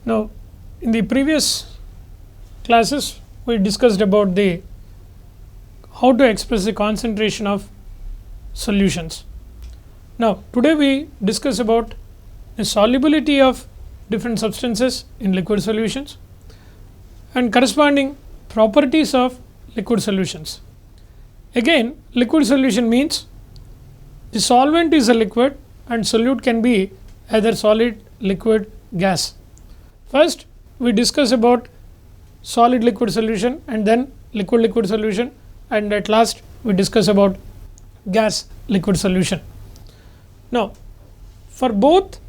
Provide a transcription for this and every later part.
Now, in the previous classes we discussed about the how to express the concentration of solutions. Now, today we discuss about the solubility of different substances in liquid solutions and corresponding properties of liquid solutions. Again, liquid solution means the solvent is a liquid and solute can be either solid, liquid, gas. First we discuss about solid liquid solution and then liquid liquid solution, and at last we discuss about gas liquid solution. Now, for both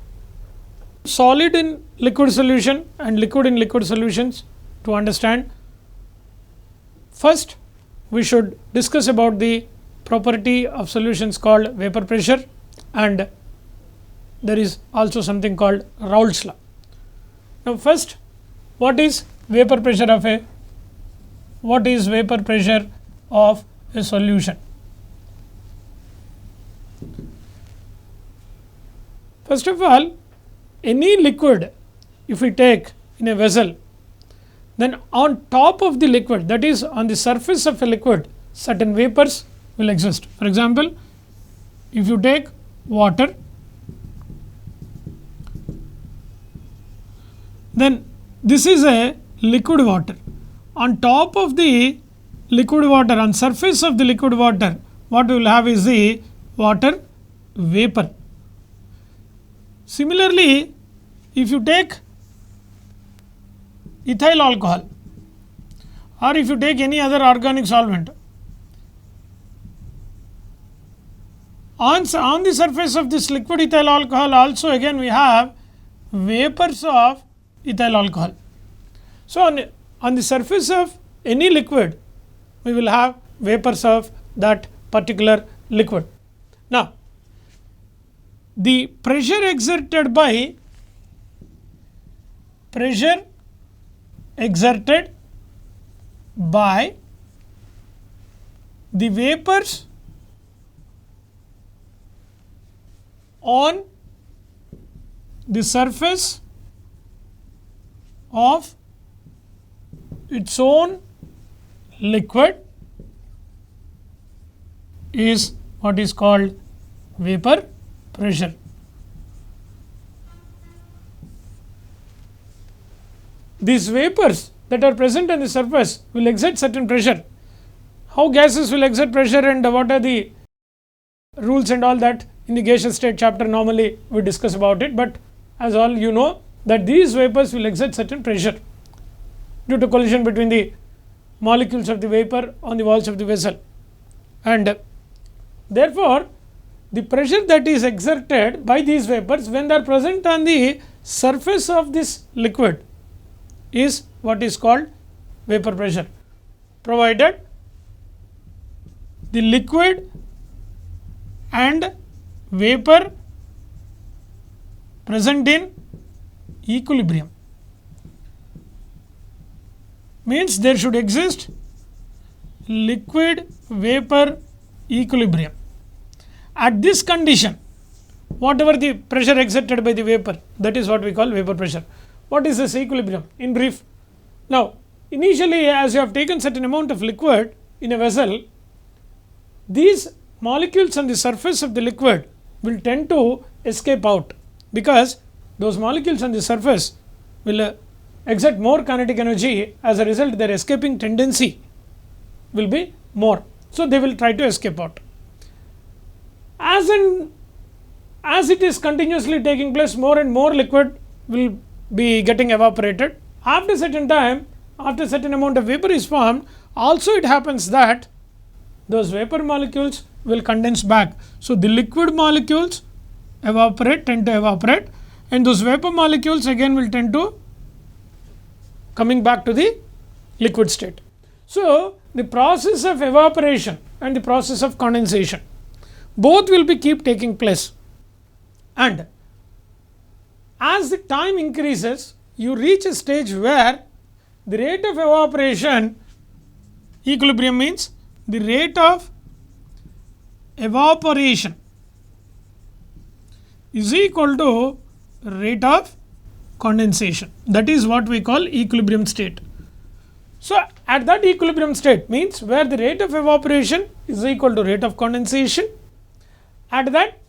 solid in liquid solution and liquid in liquid solutions, to understand, first we should discuss about the property of solutions called vapor pressure, and there is also something called Raoult's law. Now, first, what is vapor pressure of a solution? First of all, any liquid if we take in a vessel, then on top of the liquid, that is on the surface of a liquid, certain vapors will exist. For example, if you take water, then this is a liquid water. On top of the liquid water, on surface of the liquid water, what we will have is the water vapor. Similarly, if you take ethyl alcohol or if you take any other organic solvent, on the surface of this liquid ethyl alcohol also again we have vapors of ethyl alcohol. So, on the surface of any liquid we will have vapors of that particular liquid. Now, the pressure exerted by the vapors on the surface of its own liquid is what is called vapor pressure. These vapors that are present on the surface will exert certain pressure. How gases will exert pressure and what are the rules and all that in the gaseous state chapter, normally we discuss about it, but as all you know that these vapors will exert certain pressure due to collision between the molecules of the vapor on the walls of the vessel, and therefore, the pressure that is exerted by these vapors when they are present on the surface of this liquid is what is called vapor pressure, provided the liquid and vapor present in equilibrium. Means there should exist liquid vapor equilibrium. At this condition, whatever the pressure exerted by the vapor, that is what we call vapor pressure. What is this equilibrium in brief? Now, initially as you have taken certain amount of liquid in a vessel, these molecules on the surface of the liquid will tend to escape out, because those molecules on the surface will exert more kinetic energy. As a result, their escaping tendency will be more. So, they will try to escape out. As it is continuously taking place, more and more liquid will be getting evaporated. After certain time, after certain amount of vapor is formed, also it happens that those vapor molecules will condense back. So, the liquid molecules tend to evaporate, and those vapor molecules again will tend to coming back to the liquid state. So, the process of evaporation and the process of condensation, both will be keep taking place, and as the time increases, you reach a stage where the rate of evaporation, equilibrium means the rate of evaporation is equal to rate of condensation. That is what we call equilibrium state. So, at that equilibrium state means where the rate of evaporation is equal to rate of condensation. At that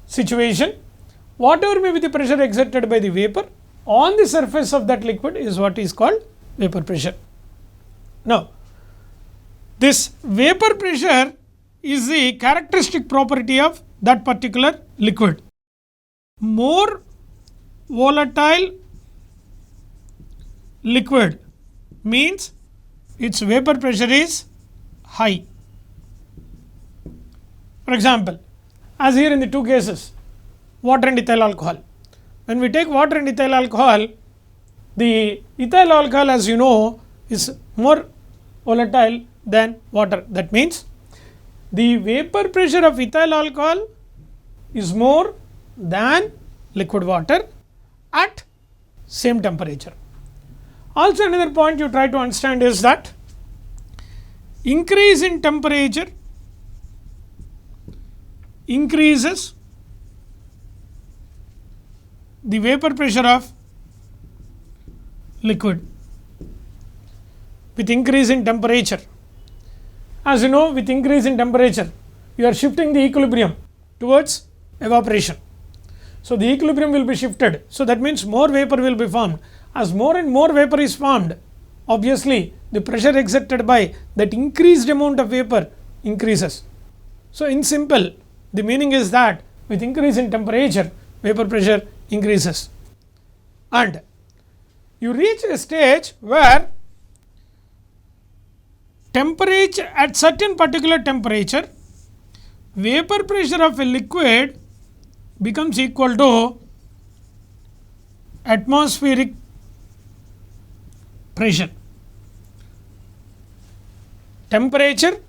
situation, whatever may be the pressure exerted by the vapor on the surface of that liquid is what is called vapor pressure. Now, this vapor pressure is the characteristic property of that particular liquid. More volatile liquid means its vapor pressure is high. For example, as here in the two cases, water and ethyl alcohol. When we take water and ethyl alcohol, the ethyl alcohol, as you know, is more volatile than water. That means the vapor pressure of ethyl alcohol is more than liquid water at same temperature. Also, another point you try to understand is that increase in temperature increases the vapor pressure of liquid with increase in temperature. As you know, with increase in temperature, you are shifting the equilibrium towards evaporation. So, the equilibrium will be shifted. So, that means more vapor will be formed. As more and more vapor is formed, obviously, the pressure exerted by that increased amount of vapor increases. So, in simple, the meaning is that with increase in temperature, vapor pressure increases. And you reach a stage where temperature, at certain particular temperature, vapor pressure of a liquid becomes equal to atmospheric pressure. Temperature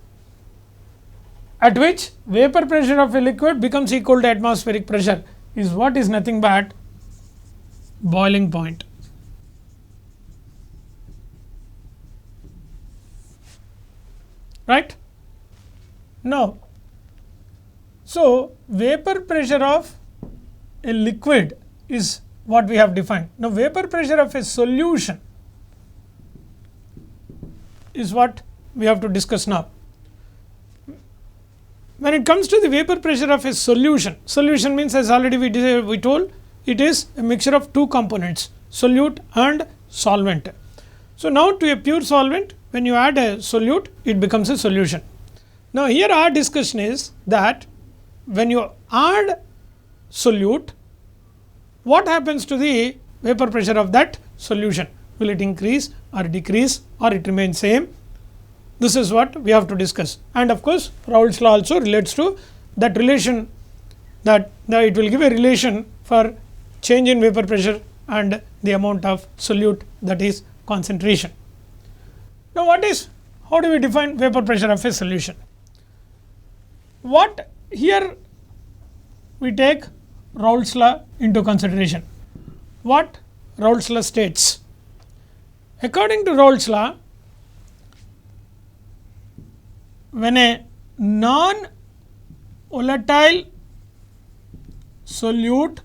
at which vapor pressure of a liquid becomes equal to atmospheric pressure is what is nothing but boiling point. Right? Now, so vapor pressure of a liquid is what we have defined. Now, vapor pressure of a solution is what we have to discuss now. When it comes to the vapor pressure of a solution, solution means, as already we told, it is a mixture of two components, solute and solvent. So, now to a pure solvent, when you add a solute, it becomes a solution. Now, here our discussion is that when you add solute, what happens to the vapor pressure of that solution? Will it increase or decrease or it remains same? This is what we have to discuss. And of course, Raoult's law also relates to that relation, that it will give a relation for change in vapor pressure and the amount of solute, that is concentration. Now, how do we define vapor pressure of a solution? What here we take Raoult's law into consideration. What Raoult's law states? According to Raoult's law, when a non-volatile solute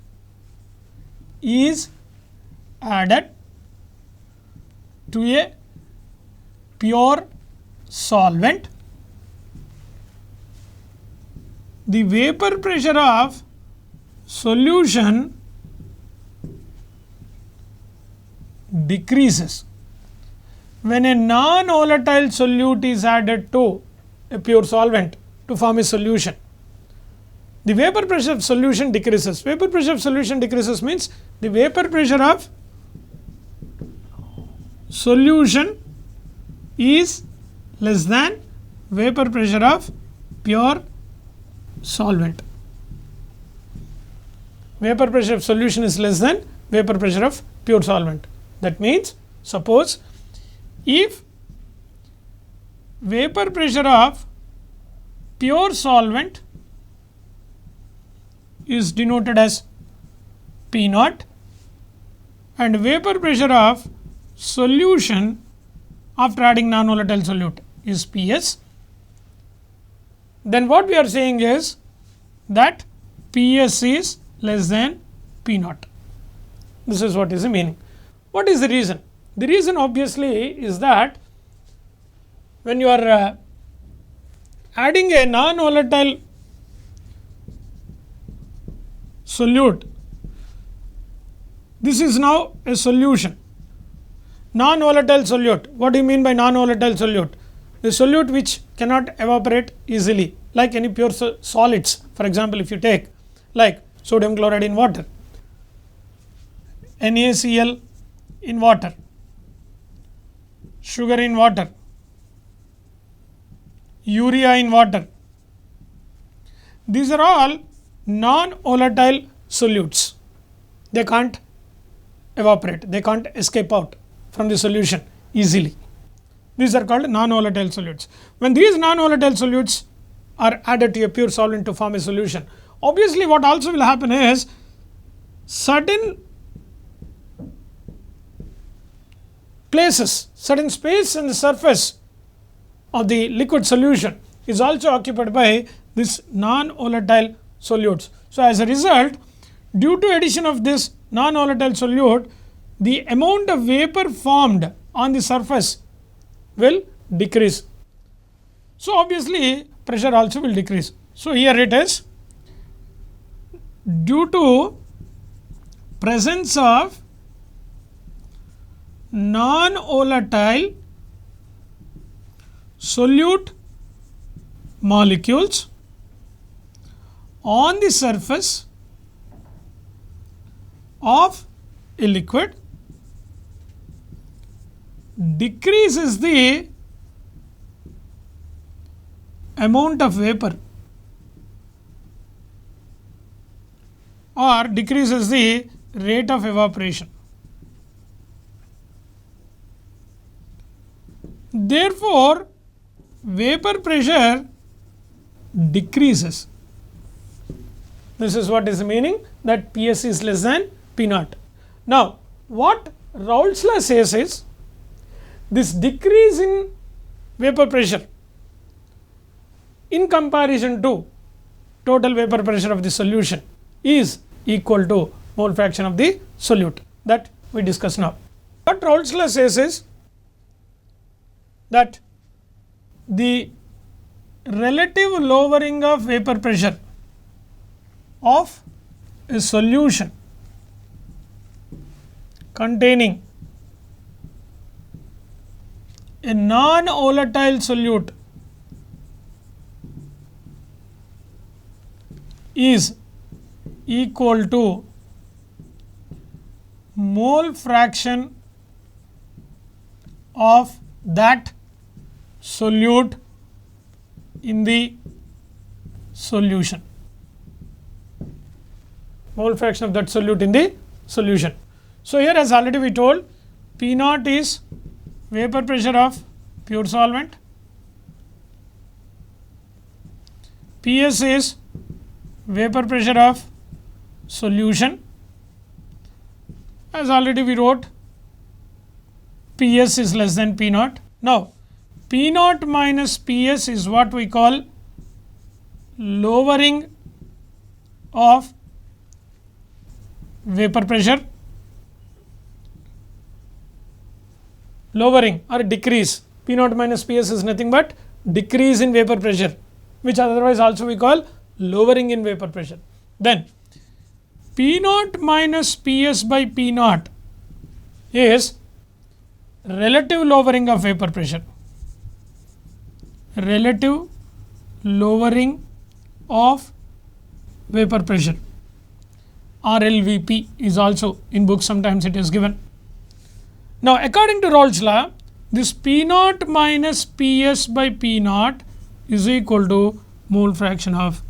is added to a pure solvent, the vapor pressure of solution decreases. When a non-volatile solute is added to a pure solvent to form a solution, the vapor pressure of solution decreases. Vapor pressure of solution decreases means the vapor pressure of solution is less than vapor pressure of pure solvent. Vapor pressure of solution is less than vapor pressure of pure solvent. That means, suppose if vapor pressure of pure solvent is denoted as P naught and vapor pressure of solution after adding non-volatile solute is Ps, then what we are saying is that Ps is less than P naught. This is what is the meaning. What is the reason? The reason obviously is that when you are adding a non-volatile solute, this is now a solution. Non-volatile solute. What do you mean by non-volatile solute? The solute which cannot evaporate easily, like any pure solids. For example, if you take like sodium chloride in water, NaCl in water, sugar in water, urea in water. These are all non-volatile solutes. They can't evaporate, they can't escape out from the solution easily. These are called non-volatile solutes. When these non-volatile solutes are added to a pure solvent to form a solution, obviously what also will happen is certain places, certain space in the surface of the liquid solution is also occupied by this non-volatile solutes. So, as a result, due to addition of this non-volatile solute, the amount of vapor formed on the surface will decrease. So, obviously, pressure also will decrease. So, here it is, due to presence of non-volatile solute molecules on the surface of a liquid, decreases the amount of vapor or decreases the rate of evaporation. Therefore, vapor pressure decreases. This is what is the meaning that Ps is less than P naught. Now, what Raoult's law says is, this decrease in vapor pressure in comparison to total vapor pressure of the solution is equal to mole fraction of the solute, that we discuss now. What Raoult's law says is that the relative lowering of vapor pressure of a solution containing a non-volatile solute is equal to mole fraction of that solute in the solution. Mole fraction of that solute in the solution. So, here as already we told, P naught is vapor pressure of pure solvent, Ps is vapor pressure of solution. As already we wrote, Ps is less than P naught. Now, P naught minus Ps is what we call lowering of vapor pressure, lowering or decrease. P naught minus Ps is nothing but decrease in vapor pressure, which otherwise also we call lowering in vapor pressure. Then P naught minus Ps by P naught is relative lowering of vapor pressure, relative lowering of vapor pressure, RLVP is also in books, sometimes it is given. Now, according to Raoult's law, this P naught minus Ps by P naught is equal to mole fraction of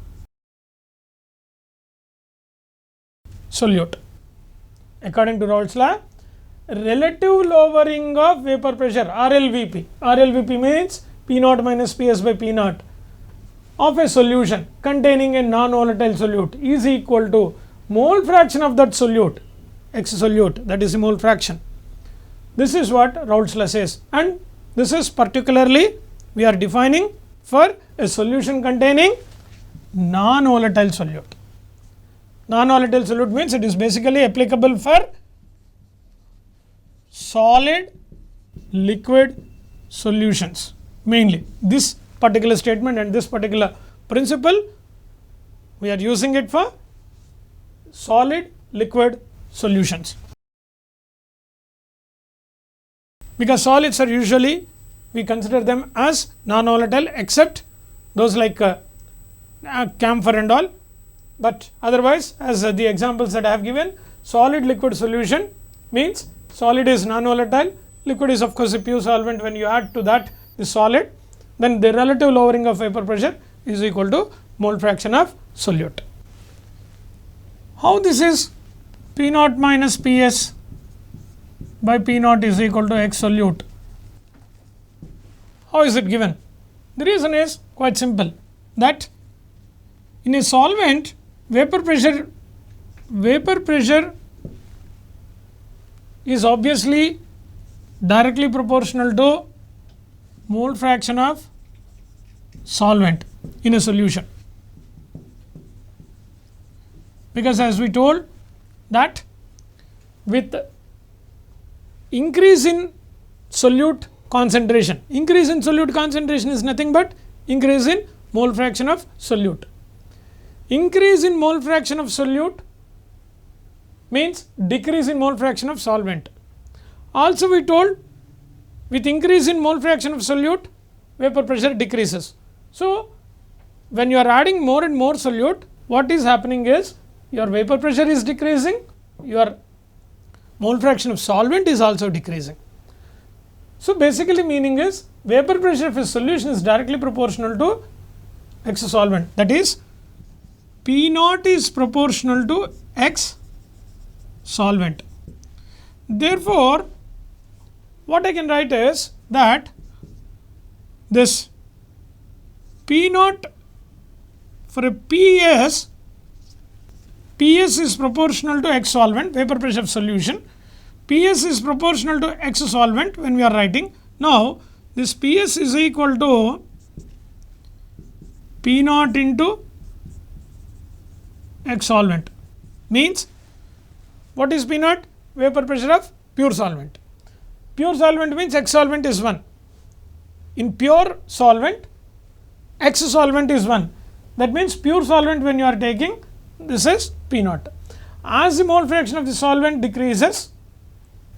solute. According to Raoult's law, relative lowering of vapor pressure, RLVP. RLVP means P naught minus Ps by P naught of a solution containing a non-volatile solute is equal to mole fraction of that solute, X solute, that is the mole fraction. This is what Raoult's law says, and this is particularly we are defining for a solution containing non-volatile solute. Non-volatile solute means it is basically applicable for solid liquid solutions. Mainly this particular statement and this particular principle, we are using it for solid liquid solutions, because solids are usually we consider them as non-volatile except those like camphor and all, but otherwise as the examples that I have given, solid liquid solution means solid is non-volatile, liquid is of course a pure solvent. When you add to that the solid, then the relative lowering of vapor pressure is equal to mole fraction of solute. How this is P naught minus P s by P naught is equal to x solute? How is it given? The reason is quite simple, that in a solvent vapor pressure is obviously directly proportional to mole fraction of solvent in a solution, because as we told that with increase in solute concentration, increase in solute concentration is nothing but increase in mole fraction of solute. Increase in mole fraction of solute means decrease in mole fraction of solvent. Also we told with increase in mole fraction of solute, vapor pressure decreases. So when you are adding more and more solute, what is happening is your vapor pressure is decreasing, your mole fraction of solvent is also decreasing. So basically meaning is vapor pressure of a solution is directly proportional to x solvent, that is P naught is proportional to x solvent. Therefore what I can write is that this P naught for a PS is proportional to x solvent, vapor pressure of solution. PS is proportional to x solvent when we are writing. Now this PS is equal to P naught into x solvent, means what is P naught? Vapor pressure of pure solvent. Pure solvent means x solvent is 1. In pure solvent, x solvent is 1. That means pure solvent when you are taking, this is P naught. As the mole fraction of the solvent decreases,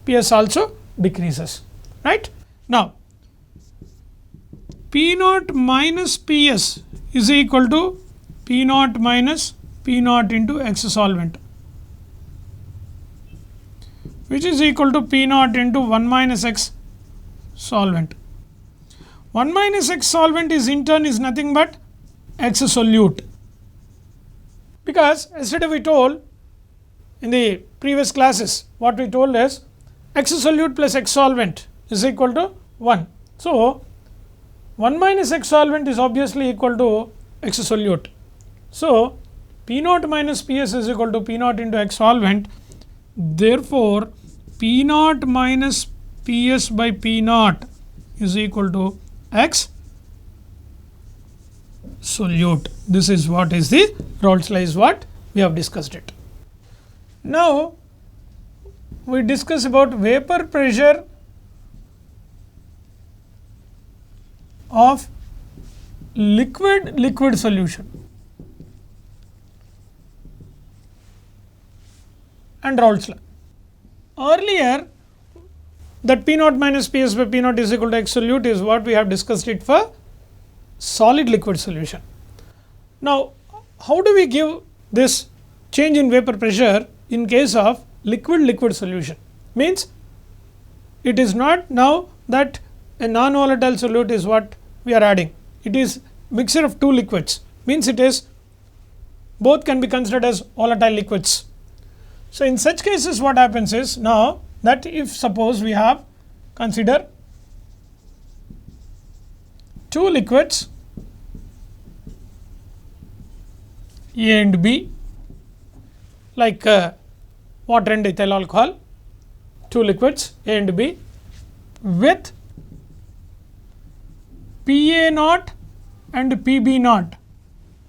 PS also decreases, right. Now P naught minus PS is equal to P naught minus P naught into x solvent, which is equal to P naught into 1 minus x solvent. 1 minus x solvent is in turn is nothing but x solute, because yesterday we told in the previous classes, what we told is x solute plus x solvent is equal to 1. So 1 minus x solvent is obviously equal to x solute. So P naught minus PS is equal to P naught into x solvent. Therefore P naught minus PS by P naught is equal to x solute. This is what is the Raoult's law, is what we have discussed it. Now we discuss about vapor pressure of liquid solution and Raoult's law. Earlier that P naught minus PS by P naught is equal to x solute is what we have discussed it for solid liquid solution. Now how do we give this change in vapor pressure in case of liquid solution? Means it is not now that a non-volatile solute is what we are adding, it is mixture of two liquids, means it is both can be considered as volatile liquids. So in such cases what happens is, now that if suppose we have consider two liquids A and B, like water and ethyl alcohol, two liquids A and B with PA naught and PB naught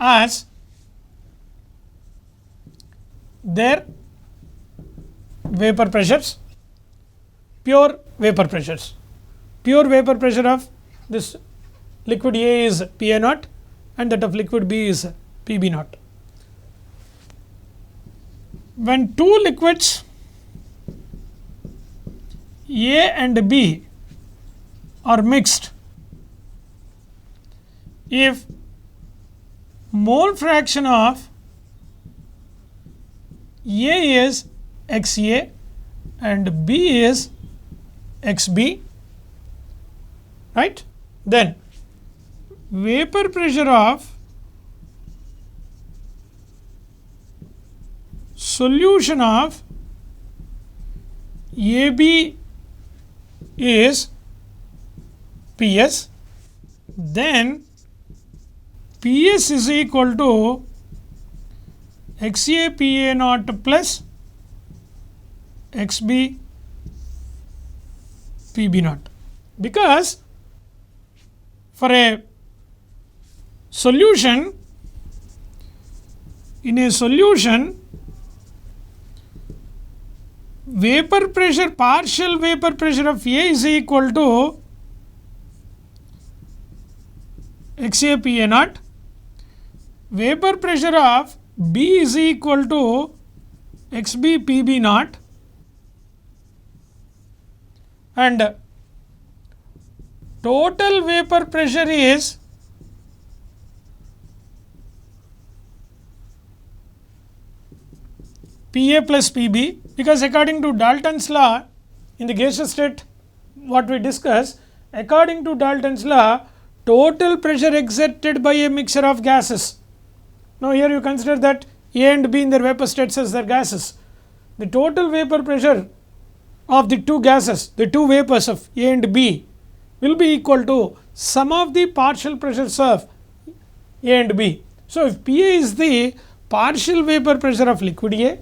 as their vapor pressures. pure vapor pressures. Pure vapor pressure of this liquid A is Pa naught and that of liquid B is Pb naught. When two liquids A and B are mixed, if mole fraction of A is Xa and B is Xb, right, then vapor pressure of solution of AB is Ps, then Ps is equal to Xa Pa naught plus Xb Pb naught, because for a solution, in a solution vapor pressure, partial vapor pressure of A is equal to Xa Pa naught, vapor pressure of B is equal to Xb Pb naught, and total vapor pressure is Pa plus Pb, because according to Dalton's law in the gaseous state, what we discuss, according to Dalton's law, total pressure exerted by a mixture of gases. Now here you consider that A and B in their vapor states as their gases. The total vapor pressure of the two gases, the two vapors of A and B, will be equal to sum of the partial pressures of A and B. So if Pa is the partial vapor pressure of liquid A,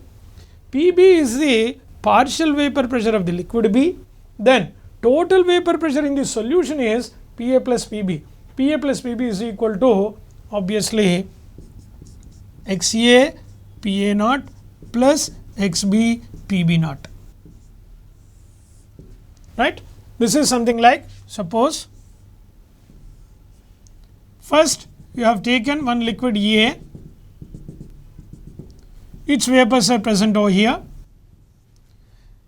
Pb is the partial vapor pressure of the liquid B, then total vapor pressure in the solution is Pa plus Pb. Pa plus Pb is equal to obviously Xa Pa naught plus Xb Pb naught, right. This is something like, suppose first you have taken one liquid A, its vapors are present over here.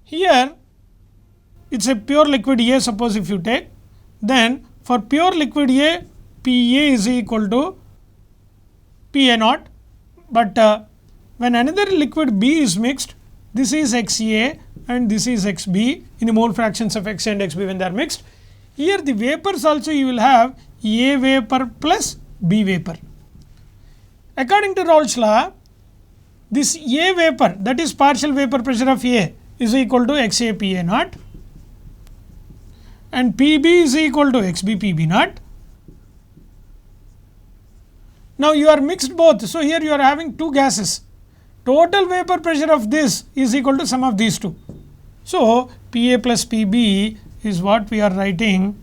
Here it is a pure liquid A, suppose if you take, then for pure liquid A, Pa is equal to Pa naught, but when another liquid B is mixed, this is Xa and this is Xb in the mole fractions of X and Xb when they are mixed. Here the vapors also you will have A vapor plus B vapor. According to Raoult's law, this A vapor, that is partial vapor pressure of A, is equal to Xa Pa naught and Pb is equal to Xb Pb naught. Now you are mixed both, so here you are having two gases. Total vapor pressure of this is equal to sum of these two. So Pa plus Pb is what we are writing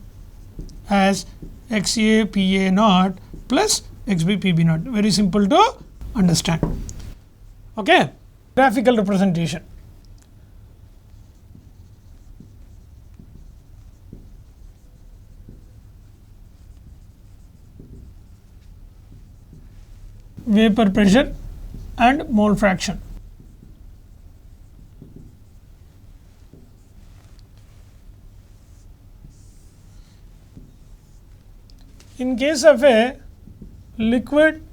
as Xa Pa naught plus Xb Pb naught. Very simple to understand. Okay, graphical representation. Vapor pressure and mole fraction. In case of a liquid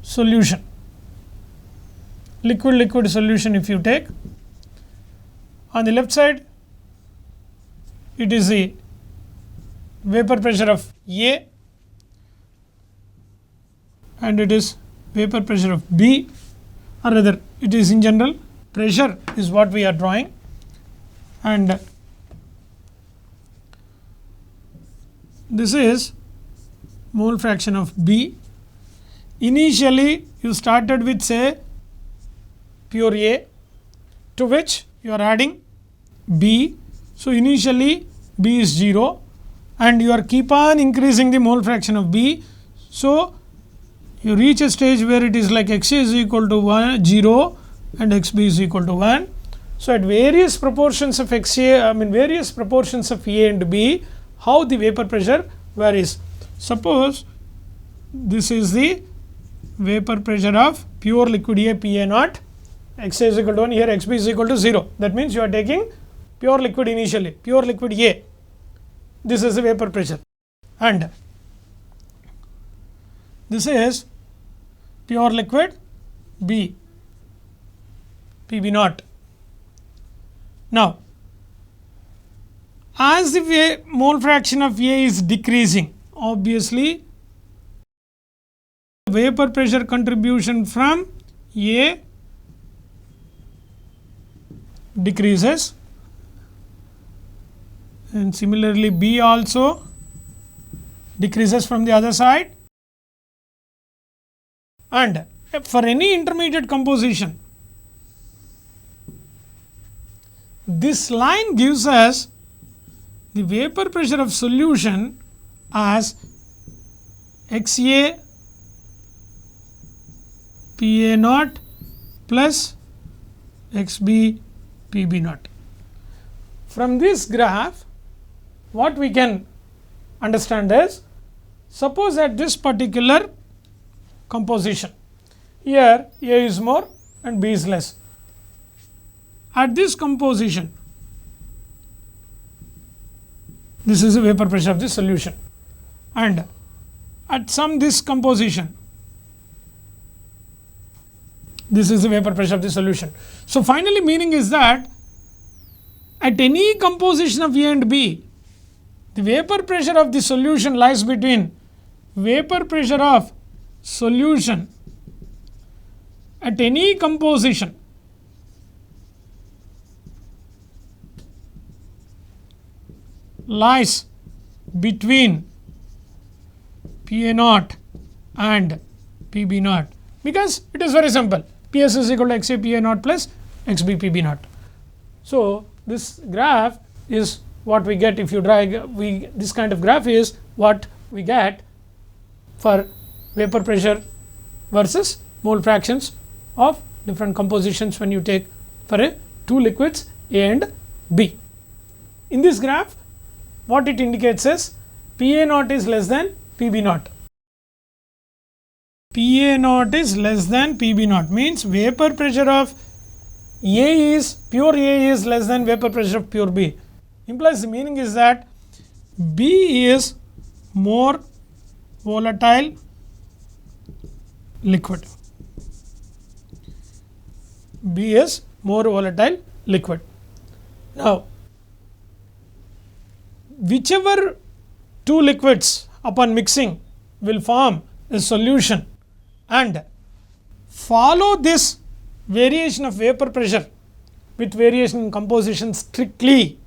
solution, liquid solution, if you take, on the left side it is the vapor pressure of A and it is vapor pressure of B, or rather it is in general pressure is what we are drawing, and this is mole fraction of B. Initially you started with say pure A, to which you are adding B. So initially B is 0 and you are keep on increasing the mole fraction of B. So you reach a stage where it is like Xa is equal to 1 0 and Xb is equal to 1. So, at various proportions of various proportions of A and B, how the vapor pressure varies. Suppose this is the vapor pressure of pure liquid A, Pa naught, x is equal to 1, here x b is equal to 0. That means you are taking pure liquid initially, pure liquid A. This is the vapor pressure, and this is pure liquid B, Pb naught. Now, as the mole fraction of A is decreasing, obviously vapor pressure contribution from A decreases, and similarly B also decreases from the other side. And for any intermediate composition, this line gives us the vapor pressure of solution as x A P A naught plus x B P B naught. From this graph, what we can understand is, suppose at this particular composition, here A is more and B is less. At this composition, this is the vapor pressure of the solution, and at this composition, this is the vapor pressure of the solution. So, finally, meaning is that at any composition of A and B, the vapor pressure of the solution lies between vapor pressure of solution at any composition lies between Pa naught and Pb naught, because it is very simple. Ps is equal to x A Pa naught plus x B Pb naught. So, this graph is what we get if you drag this kind of graph is what we get for vapor pressure versus mole fractions of different compositions when you take for two liquids A and B. In this graph, what it indicates is Pa naught is less than Pb naught. Pa naught is less than Pb naught, means vapor pressure of pure A is less than vapor pressure of pure B. Implies the meaning is that B is more volatile liquid. B is more volatile liquid. Now, whichever two liquids upon mixing will form a solution and follow this variation of vapor pressure with variation in composition strictly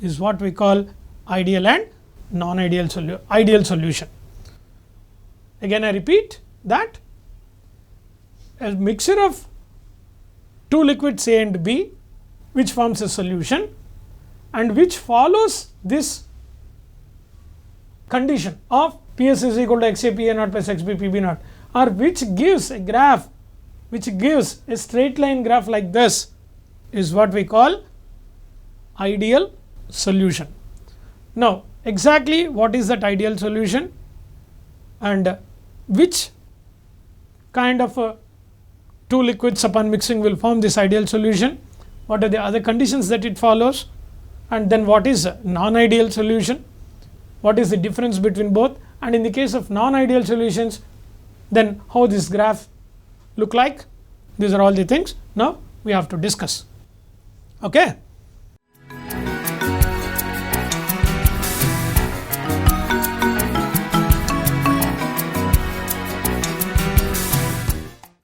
is what we call ideal and non-ideal solution. Again, I repeat that a mixture of two liquids A and B which forms a solution and which follows this condition of Ps is equal to x A Pa naught plus x B Pb naught, or which gives a graph, which gives a straight line graph like this, is what we call ideal solution. Now, exactly what is that ideal solution and which kind of two liquids upon mixing will form this ideal solution, what are the other conditions that it follows, and then what is non-ideal solution, what is the difference between both, and in the case of non-ideal solutions, then how this graph look like. These are all the things now we have to discuss. Okay.